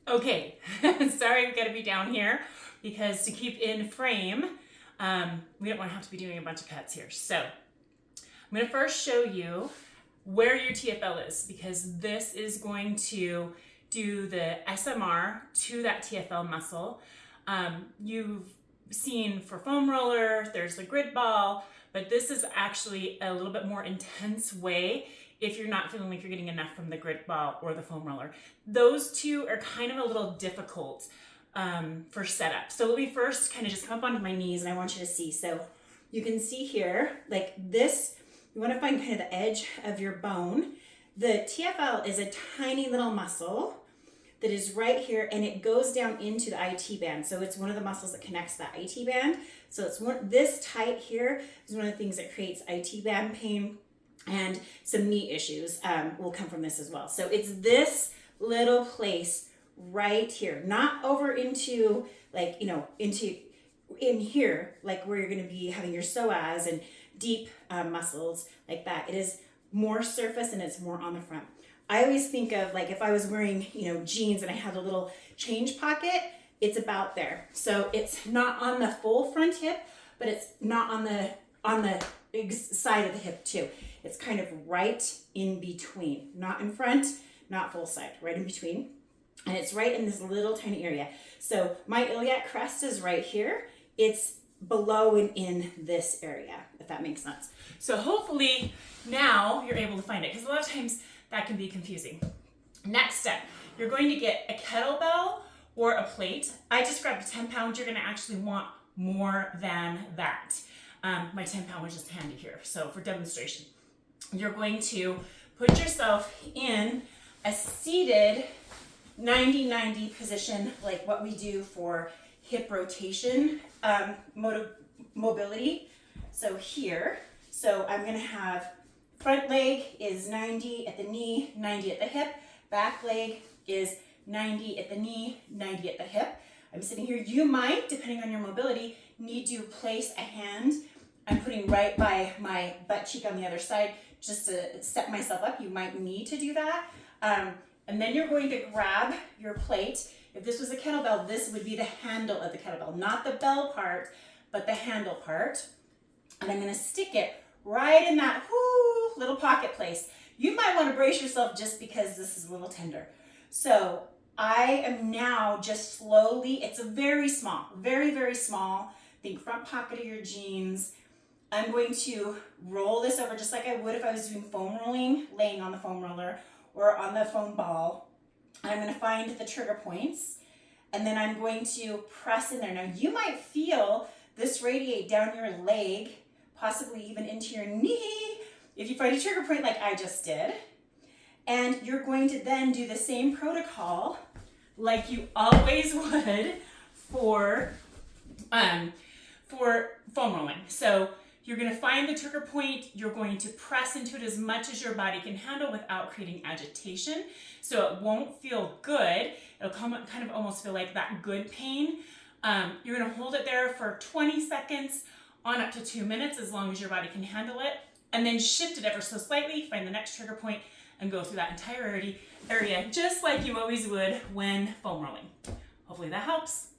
Okay, sorry I've got to be down here because to keep in frame, we don't want to have to be doing a bunch of cuts here. So I'm going to first show you where your TFL is because this is going to do the SMR to that TFL muscle. You've seen for foam roller, there's the grid ball, but this is actually a little bit more intense way if you're not feeling like you're getting enough from the grid ball or the foam roller. Those two are kind of a little difficult for setup. So let me first kind of just come up onto my knees and I want you to see. So you can see here, like this, you want to find kind of the edge of your bone. The TFL is a tiny little muscle that is right here and it goes down into the IT band. So it's one of the muscles that connects the IT band. So it's this tight here is one of the things that creates IT band pain, and some knee issues will come from this as well. So it's this little place right here, not over into like, in here, like where you're gonna be having your psoas and deep muscles like that. It is more surface and it's more on the front. I always think of like if I was wearing, jeans and I had a little change pocket, it's about there. So it's not on the full front hip, but it's not on the side of the hip too. It's kind of right in between, not in front, not full side, right in between. And it's right in this little tiny area. So my iliac crest is right here. It's below and in this area, if that makes sense. So hopefully now you're able to find it because a lot of times that can be confusing. Next step, you're going to get a kettlebell or a plate. I just grabbed a 10 pound. You're gonna actually want more than that. My 10 pound was just handy here. So for demonstration, you're going to put yourself in a seated 90-90 position, like what we do for hip rotation mobility. So here, I'm gonna have front leg is 90 at the knee, 90 at the hip. Back leg is 90 at the knee, 90 at the hip. I'm sitting here. You might, depending on your mobility, need to place a hand. I'm putting right by my butt cheek on the other side just to set myself up. You might need to do that. And then you're going to grab your plate. If this was a kettlebell, this would be the handle of the kettlebell, not the bell part, but the handle part. And I'm gonna stick it right in that little pocket place. You might wanna brace yourself just because this is a little tender. So I am now just slowly, it's a very small, very, very small, think front pocket of your jeans. I'm going to roll this over just like I would if I was doing foam rolling, laying on the foam roller or on the foam ball. And I'm going to find the trigger points and then I'm going to press in there. Now you might feel this radiate down your leg, possibly even into your knee, if you find a trigger point like I just did. And you're going to then do the same protocol like you always would for foam rolling. So you're going to find the trigger point, you're going to press into it as much as your body can handle without creating agitation. So it won't feel good. It'll kind of almost feel like that good pain. You're going to hold it there for 20 seconds on up to 2 minutes as long as your body can handle it. And then shift it ever so slightly, find the next trigger point, and go through that entire area just like you always would when foam rolling. Hopefully that helps.